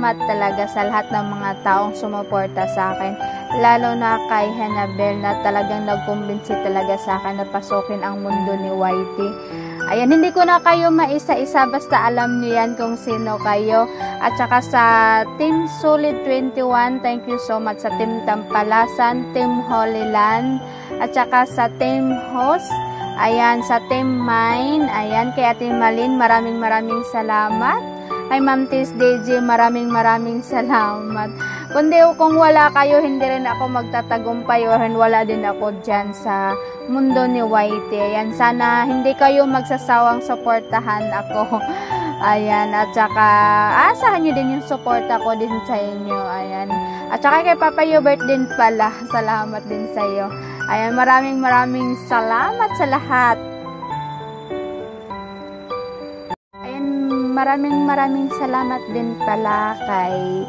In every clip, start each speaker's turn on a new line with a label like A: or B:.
A: salamat talaga sa lahat ng mga taong sumuporta sa akin. Lalo na kay Hannabel na talagang nagkumbinsi talaga sa akin na pasukin ang mundo ni Whitey. Ayan, hindi ko na kayo maisa-isa, basta alam niyo yan kung sino kayo. At saka sa Team Solid 21, thank you so much sa Team Tampalasan, Team Holy Land, at saka sa Team Host, ayan, sa Team Mine, ayan, kay Ate Malin, maraming salamat. Kay Ma'am Tis DJ, maraming salamat. Kundi kung wala kayo, hindi rin ako magtatagumpay o wala din ako dyan sa mundo ni Whitey. Ayan, sana hindi kayo magsasawang suportahan ako. Ayan, at saka asahan nyo din yung suporta ko din sa inyo. Ayan, at saka kay Papa Hubert din pala, salamat din sa iyo. Ayan, maraming salamat sa lahat. Maraming salamat din pala kay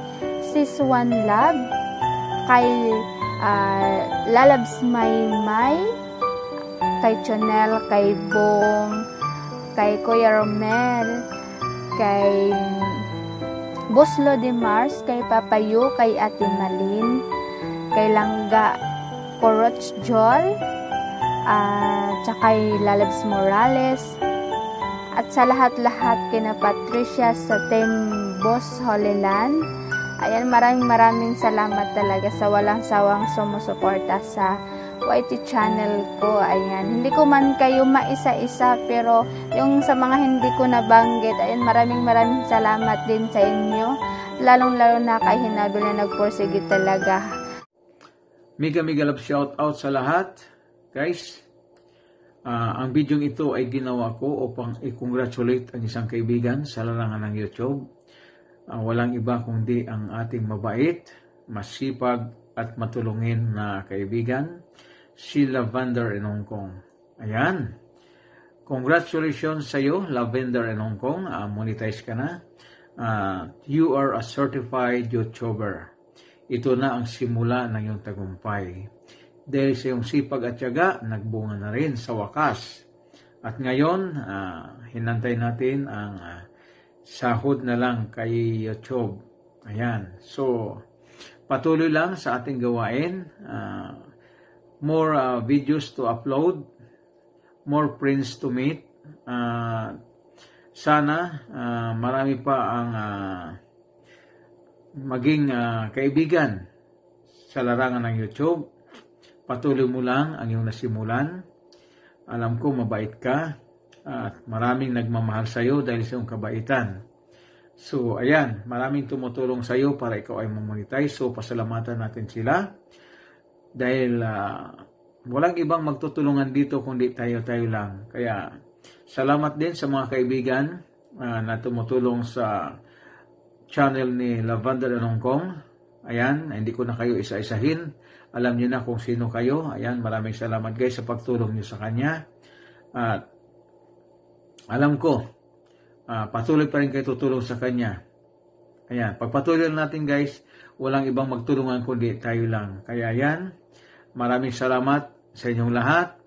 A: Sis One Love, kay Lalabs Maymay, kay Chonel, kay Bong, kay Kuya Romel, kay Boslo de Mars, kay Papayo, kay Ate Malin, kay Langga Coroch Jol, tsaka kay Lalabs Morales, at sa lahat-lahat kina Patricia sa Team Boss Holy Land. Ayan, maraming salamat talaga sa walang sawang sumusuporta sa Whitey channel ko. Ayan, hindi ko man kayo maisa-isa, pero yung sa mga hindi ko nabanggit, ayan, maraming salamat din sa inyo. Lalong-lalo na kay Hannabel na nagpursige talaga.
B: Mega love shout out sa lahat, guys. Ang video ito ay ginawa ko upang i-congratulate ang isang kaibigan sa larangan ng YouTube. Walang iba kundi ang ating mabait, masipag at matulungin na kaibigan, si Lavender in Hong Kong. Ayan. Congratulations sa iyo, Lavender in Hong Kong. Monetize ka na. You are a certified YouTuber. Ito na ang simula ng iyong tagumpay. Dahil sa iyong sipag at tiyaga, nagbunga na rin sa wakas. At ngayon, hinantay natin ang sahod na lang kay YouTube. Ayan. So, patuloy lang sa ating gawain. More videos to upload. More friends to meet. Sana marami pa ang maging kaibigan sa larangan ng YouTube. Patuloy mo lang ang iyong nasimulan. Alam ko mabait ka at maraming nagmamahal sa iyo dahil sa iyong kabaitan. So, ayan, maraming tumutulong sa iyo para ikaw ay mamonetize. So, pasalamatan natin sila dahil walang ibang magtutulungan dito kundi tayo lang. Kaya, salamat din sa mga kaibigan na tumutulong sa channel ni Lavender in Hong Kong. Ayan, hindi ko na kayo isa-isahin. Alam niyo na kung sino kayo. Ayan, maraming salamat guys sa pagtulong niyo sa kanya. At alam ko, patuloy pa rin kayo tutulong sa kanya. Ayan, pagpatuloy natin guys, walang ibang magtulungan kundi tayo lang. Kaya ayan, maraming salamat sa inyong lahat.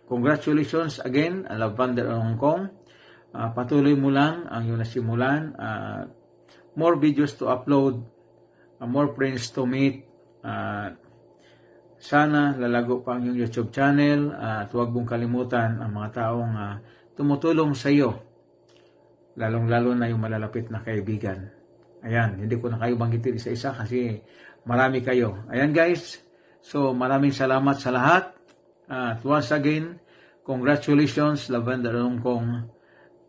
B: Congratulations again, Lavender in Hong Kong. Patuloy mo lang ang iyong nasimulan. More videos to upload, more friends to meet. Sana lalago pa ang iyong YouTube channel at huwag mong kalimutan ang mga taong tumutulong sa iyo, lalong-lalo na yung malalapit na kaibigan. Ayan, hindi ko na kayo banggitin isa-isa kasi marami kayo. Ayan guys, so maraming salamat sa lahat at once again, congratulations Lavender in Hong Kong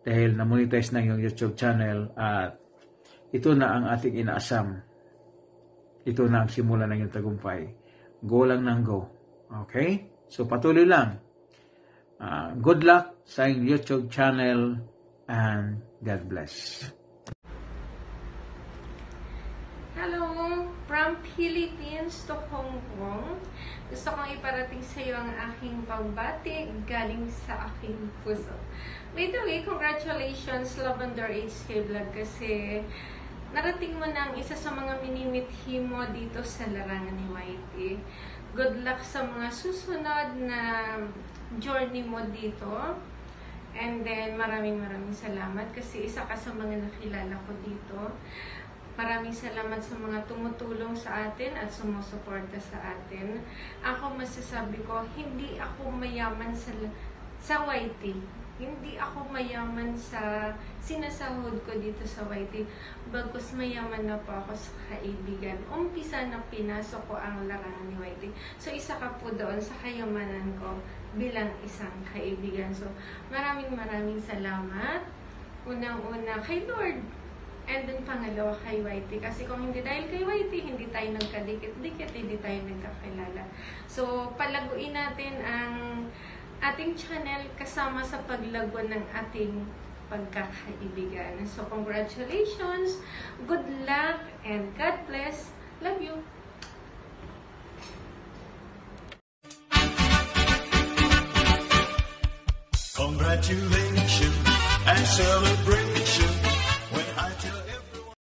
B: dahil na-monetize na yung YouTube channel at ito na ang ating inaasam. Ito na ang simula ng iyong tagumpay. Go lang ng go. Okay? So, patuloy lang. Good luck sa iyong YouTube channel and God bless.
C: Hello! From Philippines to Hong Kong. Gusto kong iparating sa iyo ang aking pagbati galing sa aking puso. By the way, congratulations Lavender HK Vlog kasi narating mo na ang isa sa mga minimithi mo dito sa larangan ni Whitey. Good luck sa mga susunod na journey mo dito. And then, maraming salamat kasi isa ka sa mga nakilala ko dito. Maraming salamat sa mga tumutulong sa atin at sumusuporta sa atin. Ako masasabi ko, hindi ako mayaman sa YT. Hindi ako mayaman sa sinasahod ko dito sa YT. Bagkus mayaman na po ako sa kaibigan. Umpisa na pinasok ko ang larangan ni YT. So isa ka po doon sa kayamanan ko bilang isang kaibigan. So maraming salamat. Unang-una kay Lord. And then pangalawa kay YT. Kasi kung hindi dahil kay YT, hindi tayo nagkadikit-dikit, hindi tayo nagkakilala. So palaguin natin ang ating channel kasama sa paglago ng ating pagkakaibigan. So, congratulations, good luck, and God bless. Love you.
D: Congratulations and celebration when I tell everyone.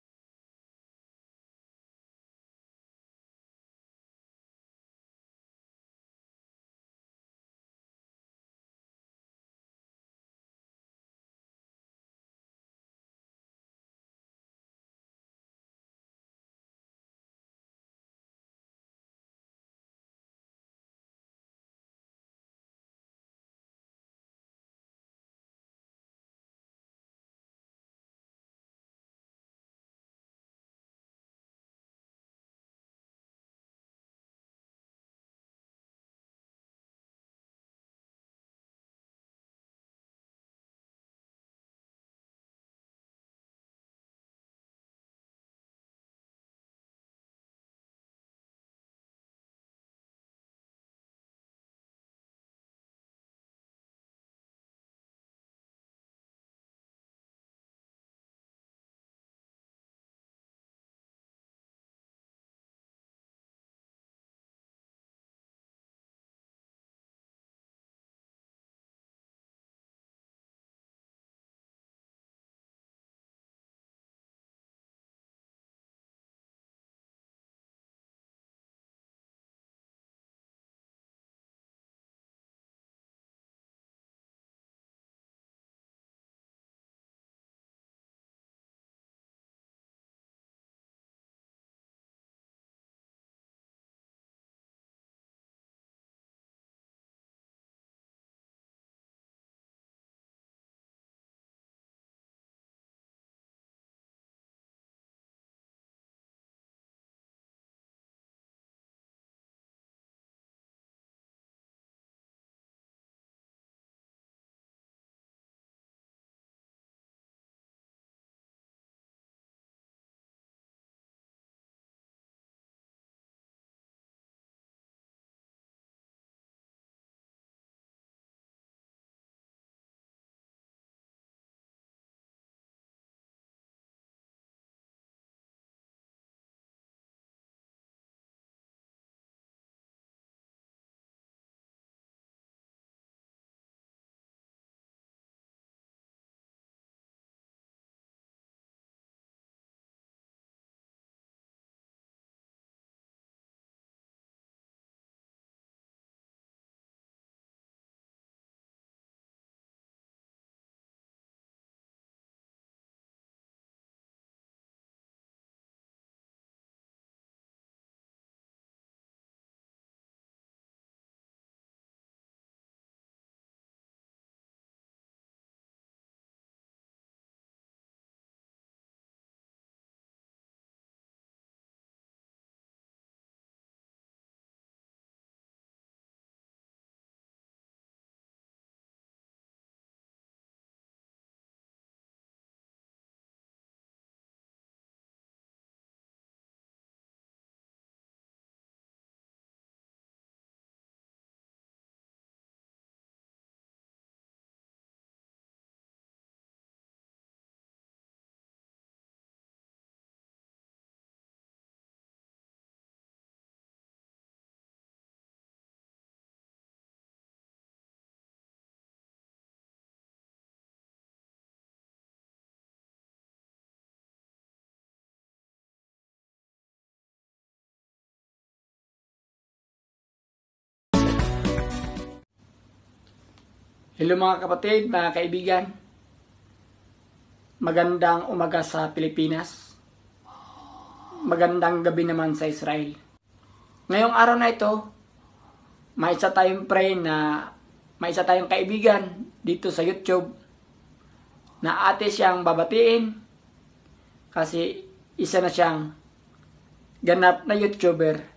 E: Hello mga kapatid, mga kaibigan. Magandang umaga sa Pilipinas. magandang gabi naman sa Israel. Ngayong araw na ito, may isa tayong kaibigan dito sa YouTube na ate siyang babatiin kasi isa na siyang ganap na YouTuber,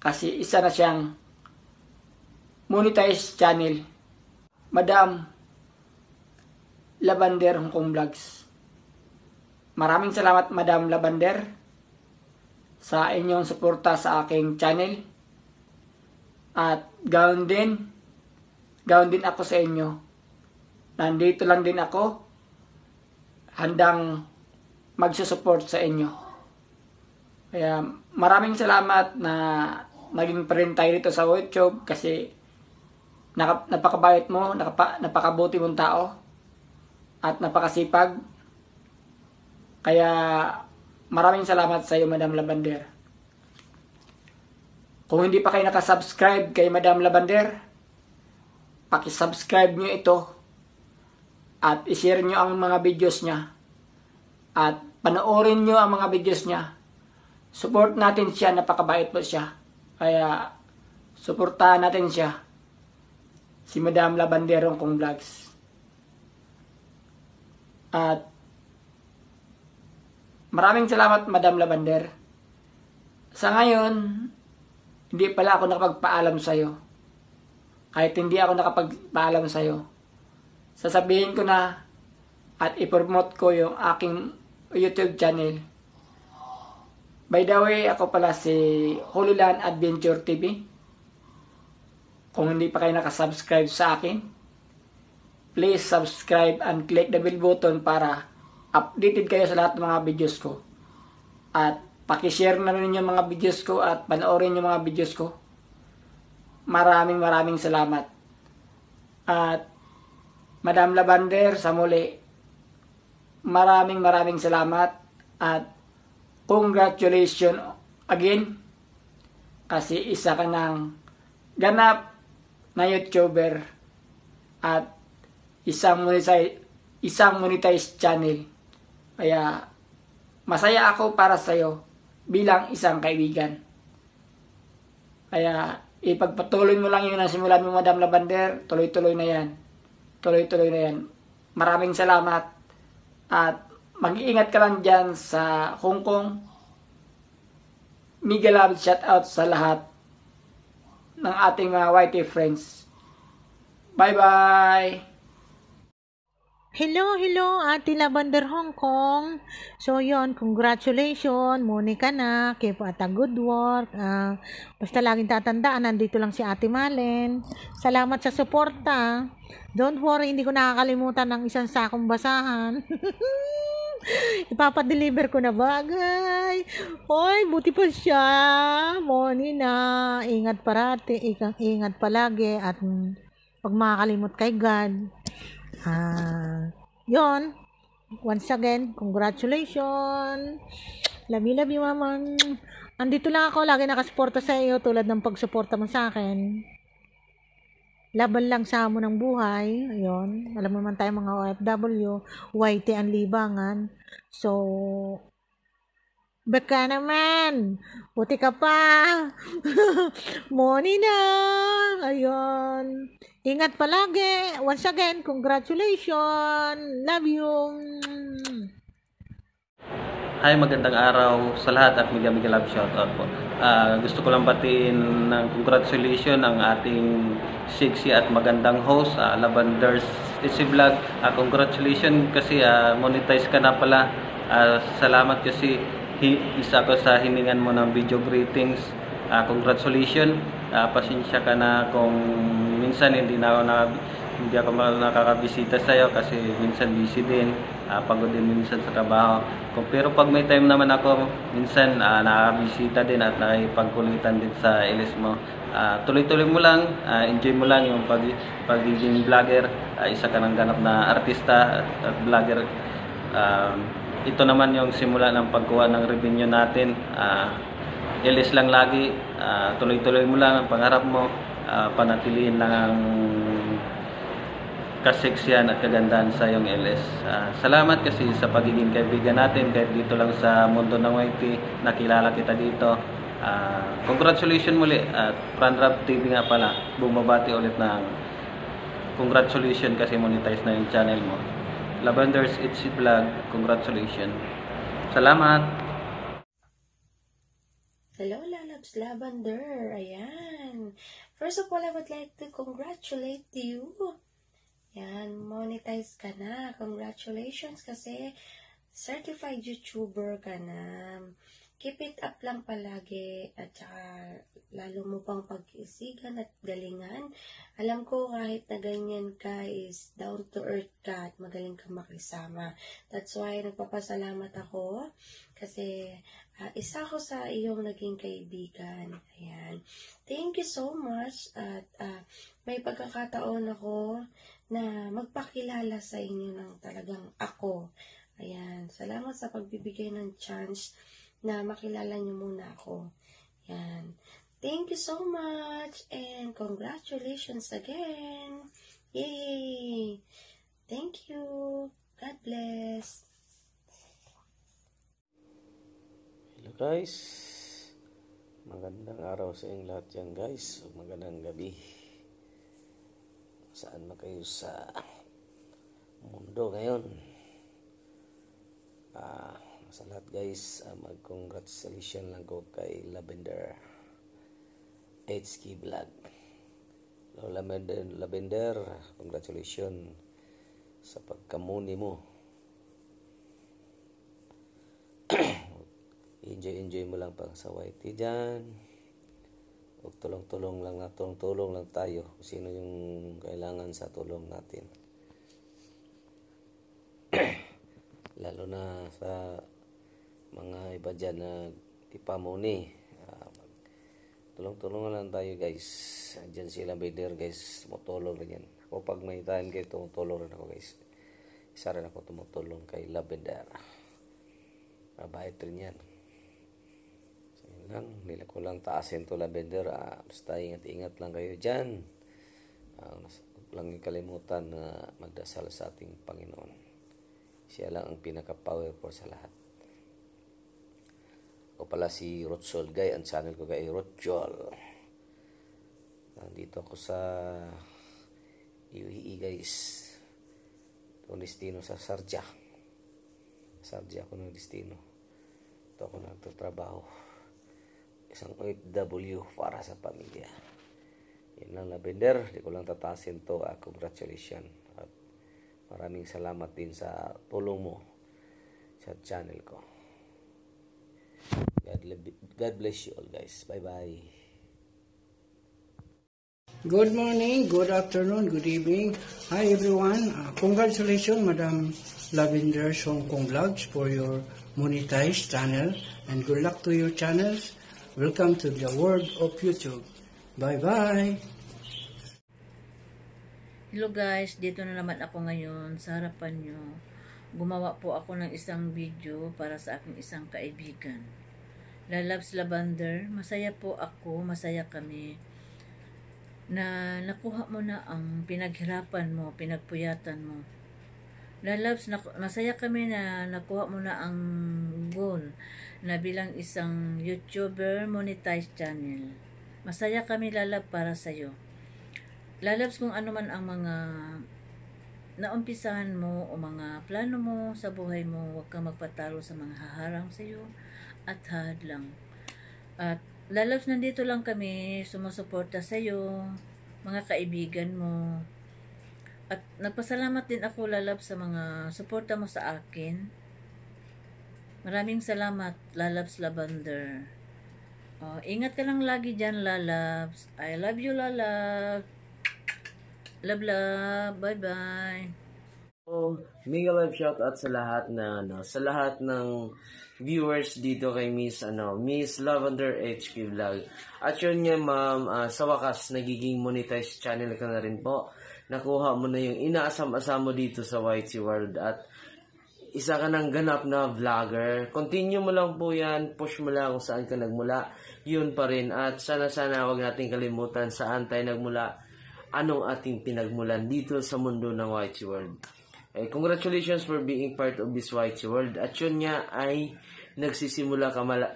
E: kasi isa na siyang monetized channel. Madam Lavender Hong Kong Vlogs. Maraming salamat Madam Lavender sa inyong suporta sa aking channel. At gaon din ako sa inyo. Nandito lang din ako, handang magsusupport sa inyo. Kaya maraming salamat na naging pa rin tayo dito sa YouTube, kasi napakabayot mo, napakabuti mong tao at napakasipag. Kaya maraming salamat sa iyo Madam Lavender. Kung hindi pa kayo nakasubscribe kay Madam Lavender, pakisubscribe nyo ito at ishare nyo ang mga videos niya at panoorin nyo ang mga videos niya. Support natin siya, napakabait po siya. Kaya suportahan natin siya, si Madam Lavender Hong Kong Vlogs. At maraming salamat Madam Lavender. Sa ngayon, hindi pala ako nakapagpaalam sa'yo. Kahit hindi ako nakapagpaalam sa'yo, sasabihin ko na at ipromote ko yung aking YouTube channel. By the way, ako pala si Holy Land Adventure TV. Kung hindi pa kayo nakasubscribe sa akin, please subscribe and click the bell button para updated kayo sa lahat ng mga videos ko. At pakishare na rin yung mga videos ko at panoorin yung mga videos ko. Maraming salamat. At Madam Lavender, sa muli, maraming salamat at congratulations again, kasi isa ka ng ganap na YouTuber at isang monetized channel. Kaya masaya ako para sa'yo bilang isang kaibigan. Kaya ipagpatuloy mo lang yung nasimulan mo Madam Lavender, tuloy-tuloy na yan. Maraming salamat at mag-iingat ka lang dyan sa Hong Kong. Mega love shout out sa lahat ng ating mga YT friends. Bye-bye!
F: Hello, Ate Lavender Hong Kong. So, yon, congratulations. Muni ka na. Keep at a good work. Basta laging tatandaan, nandito lang si Ate Malen. Salamat sa suporta. Don't worry, hindi ko nakakalimutan ng isang sakong basahan. Ipapadeliver ko na bagay. Hoy, buti pa siya. Moni na. Ingat parati. Ingat palagi. At pag makakalimot kay God. Yon. Once again, congratulations. Love you, mama. Andito lang ako, lagi nakasuporta sa iyo tulad ng pagsuporta mo sa akin. Laban lang sa mo ng buhay. Ayun. Alam mo naman tayo mga OFW, YT ang libangan. So, baka naman. Puti ka pa. Moni na. Ayun. Ingat palagi. Once again, congratulations. Love you.
G: Hi, magandang araw sa lahat at mega love shoutout po. Gusto ko lang batiin ng congratulations ang ating sexy at magandang host, Lavender's Easy Vlog. Congratulations kasi monetize ka na pala. Salamat kasi isa ko sa hiningan mo ng video greetings. Congratulations. Pasensya ka na kung minsan hindi ako nakakabisita sa iyo kasi minsan busy din, pagod din minsan sa trabaho. Pero pag may time naman ako, minsan nakakabisita din at nakipagkulitan din sa ilis mo. Tuloy-tuloy mo lang, enjoy mo lang yung pagiging vlogger. Isa ka ng ganap na artista at vlogger. Ito naman yung simula ng pagkuha ng revenue natin. Ilis lang lagi, tuloy-tuloy mo lang ang pangarap mo, panatiliin lang ang kaseksiyan at kagandahan sa iyong LS. Salamat kasi sa pagiging kaibigan natin kahit dito lang sa mundo ng YT, nakilala kita dito. Congratulations muli at Franrap TV nga pala, bumabati ulit ng congratulations kasi monetize na yung channel mo. Lavender's Itsy Vlog, congratulations. Salamat!
H: Hello, Lalabs Lavender. Ayan. First of all, I would like to congratulate you. Yan, monetize ka na. Congratulations kasi certified YouTuber ka na. Keep it up lang palagi at saka lalo mo pang pag-isigan at galingan. Alam ko kahit na ganyan ka is down to earth ka at magaling ka makisama. That's why nagpapasalamat ako kasi isa ko sa iyong naging kaibigan. Ayan. Thank you so much at may pagkakataon ako na magpakilala sa inyo ng talagang ako. Ayan. Salamat sa pagbibigay ng chance na makilala niyo muna ako. Ayan. Thank you so much and congratulations again. Yay! Thank you. God bless.
I: Hello guys. Magandang araw sa inyong lahat yan guys. Magandang gabi. Saan na kayo sa mundo ngayon? Sa lahat guys, mag-congratulations lang ko kay Lavender HK Vlog. Hello Lavender, congratulations sa pagkamuni mo. Enjoy mo lang pang sa YT dyan. Huwag tulong-tulong lang tayo kung sino yung kailangan sa tulong natin. Lalo na sa mga iba dyan na ipamuni. Tulong-tulong lang tayo guys. Dyan sila Lavender guys, tumutulong rin yan. Ako pag may time kayo, tumutulong rin ako guys. Isa rin ako tumutulong kay Lavender. Mabait rin yan. Nila ko lang taasin to Lavender. Basta ingat lang kayo dyan. Huwag lang kalimutan na magdasal sa ating Panginoon. Siya lang ang pinaka-powerful sa lahat. Ako pala si Rotjol Guy. Ang channel ko kay Rotjol. Nandito ako sa UAE guys. Itong destino sa Sharjah. Ako ng destino. Ito ako nagtatrabaho. Isang OFW para sa pamilya. Yan lang Lavender. Di ko lang tatasin to. Congratulations. At maraming salamat din sa tulong mo sa channel ko. God bless you all guys. Bye bye.
J: Good morning, good afternoon, good evening. Hi everyone. Congratulations Madam Lavender Hong Kong Vlogs for your monetized channel and good luck to your channels. Welcome to the world of YouTube. Bye-bye!
K: Hello guys, dito na naman ako ngayon sa harapan nyo. Gumawa po ako ng isang video para sa aking isang kaibigan. Lalabs Lavender, masaya po ako, masaya kami na nakuha mo na ang pinaghirapan mo, pinagpuyatan mo. Lalabs, masaya kami na nakuha mo na ang goal na bilang isang YouTuber monetized channel. Masaya kami Lalab para sa'yo. Lalabs, kung ano man ang mga naumpisahan mo o mga plano mo sa buhay mo, huwag kang magpatalo sa mga haharang sa'yo at hadlang. At Lalabs, nandito lang kami, sumusuporta sa'yo, mga kaibigan mo. At nagpasalamat din ako Lalabs sa mga suporta mo sa akin. Maraming salamat, Lalabs Lavender. Ingat ka lang lagi dyan, Lalabs. I love you, Lalabs. Love. Bye-bye.
I: Mega love shoutout sa lahat ng viewers dito kay Miss Lavender HK Vlog. At yun nga ma'am, sa wakas nagiging monetized channel ka na rin po. Nakuha mo na yung inaasam-asam mo dito sa YT World at isa ka ng ganap na vlogger. Continue mo lang po yan. Push mo lang kung saan ka nagmula. Yun pa rin. At sana wag natin kalimutan saan tayo nagmula. anong ating pinagmulan dito sa mundo ng YT World. Congratulations for being part of this YT World. At yun nga ay nagsisimula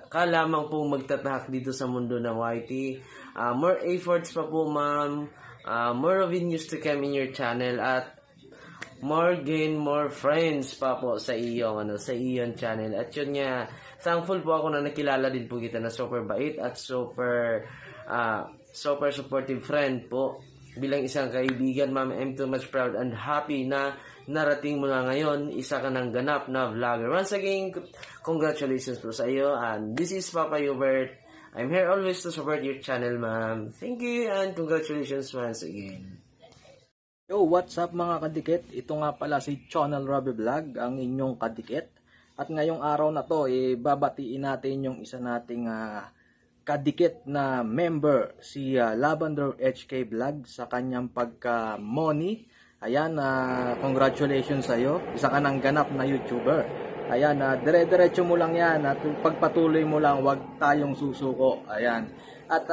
I: ka lamang pong magtatahak dito sa mundo ng YT. More efforts pa po, ma'am. More revenues to come in your channel at more friends pa po sa iyong channel. At yun nga, thankful po ako na nakilala din po kita na super bait at super supportive friend po. Bilang isang kaibigan, ma'am, I'm too much proud and happy na narating mo na ngayon, isa ka ng ganap na vlogger. Once again, congratulations po sa iyo. And this is Papa Hubert. I'm here always to support your channel, ma'am. Thank you and congratulations once again.
L: Yo, what's up mga kadikit? Ito nga pala si Channel Robbie Vlog, ang inyong kadikit. At ngayong araw na to, babatiin natin yung isa nating kadikit na member, si Lavender HK Vlog, sa kanyang pagka-money. Ayan, congratulations sa iyo. Isa ka ng ganap na YouTuber. Ayan, dire-diretso mo lang yan at pagpatuloy mo lang, wag tayong susuko. Ayan. At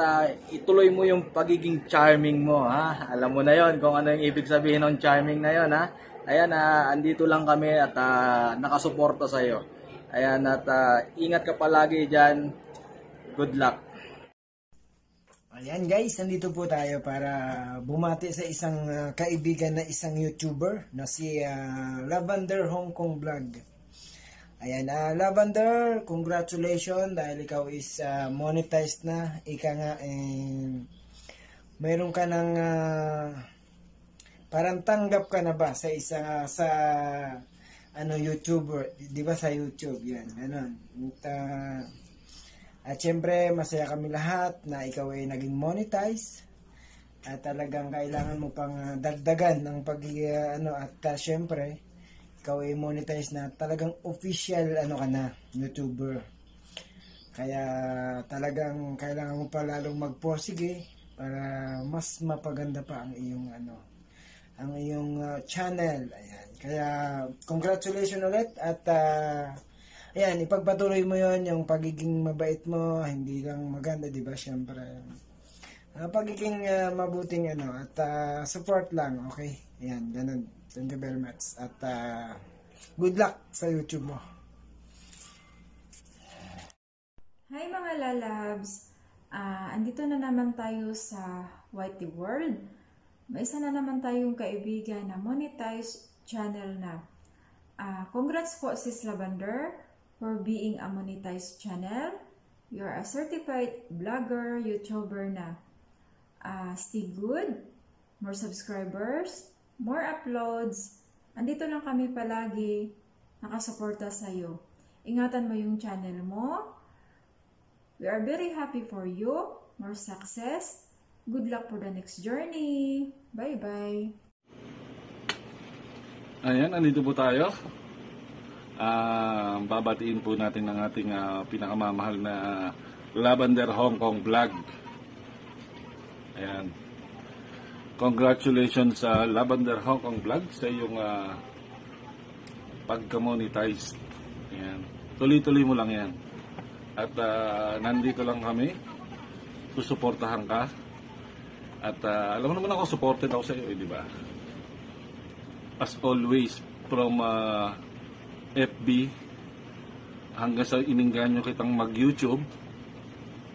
L: ituloy mo yung pagiging charming mo, ha? Alam mo na yon kung ano yung ibig sabihin ng charming na yon, ha? Ayan, andito lang kami at nakasuporta sa iyo. Ayan, at ingat ka palagi diyan. Good luck.
M: Ayan guys, nandito po tayo para bumati sa isang kaibigan na isang YouTuber na si Lavender Hong Kong Vlog. Ayan, Lavender, congratulations dahil ikaw is monetized na. Ika nga, mayroon ka ng parang tanggap ka na ba sa YouTuber, di ba sa YouTube, yan, ganun. At syempre, masaya kami lahat na ikaw ay naging monetize. At talagang kailangan mo pang dagdagan ng at syempre, ikaw ay monetize na talagang official ka na, YouTuber. Kaya talagang kailangan mo pa lalong magporsige para mas mapaganda pa ang iyong channel. Ayan. Kaya congratulations ulit at ayan, ipagpatuloy mo yon yung pagiging mabait mo, hindi lang maganda, di ba? Siyempre, pagiging mabuting at support lang, okay? Ayan, ganun. Thank you very much. At good luck sa YouTube mo.
N: Hi mga lalabs! Andito na naman tayo sa YT World. May isa na naman tayong kaibigan na monetized channel na. Congrats po sis Lavender for being a monetized channel. You're a certified vlogger, YouTuber na. Stay good, more subscribers, more uploads. Andito lang kami palagi nakasuporta sa'yo. Ingatan mo yung channel mo. We are very happy for you. More success. Good luck for the next journey. Bye-bye.
O: Ayan, andito po tayo. Babatiin po natin ang ating pinakamamahal na Lavender Hong Kong Vlog. Ayan. Congratulations sa Lavender Hong Kong Vlog sa iyong pagka-monetize. Ayan. Tuloy-tuloy mo lang yan. At nandito lang kami. Susuportahan ka. At alam mo naman ako, supported ako sa iyo, di ba? As always, from FB hanggang sa iningganyo kitang mag-YouTube,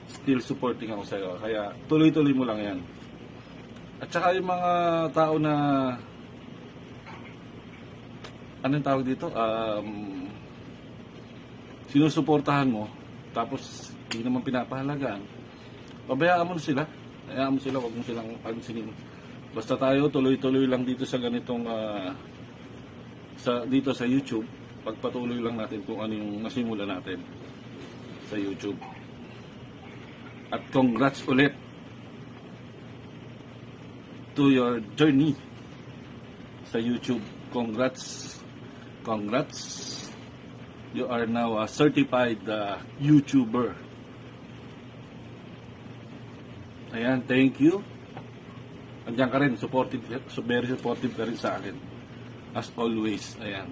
O: still supporting ako sa iyo. Kaya tuloy-tuloy mo lang yan. At saka yung mga tao na anong tawag dito? Sinusuportahan mo tapos hindi naman pinapahalagaan. Pabayaan mo sila. Hayaan mo sila, huwag mo silang pansinin. Basta tayo tuloy-tuloy lang dito sa ganitong dito sa YouTube. Pagpatuloy lang natin kung ano yung nasimula natin sa YouTube. At congrats ulit to your journey sa YouTube. Congrats. You are now a certified YouTuber. Ayan, thank you. Andiyan ka rin, very supportive ka rin sa akin. As always, ayan.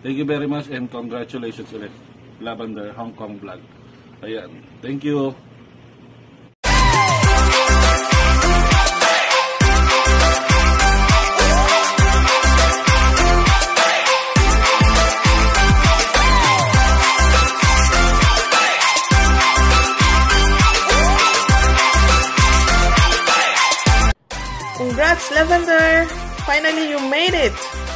O: Thank you very much and congratulations ulit. Lavender Hong Kong Vlog. Ayan, thank you.
P: Congrats, Lavender! Finally, you made it!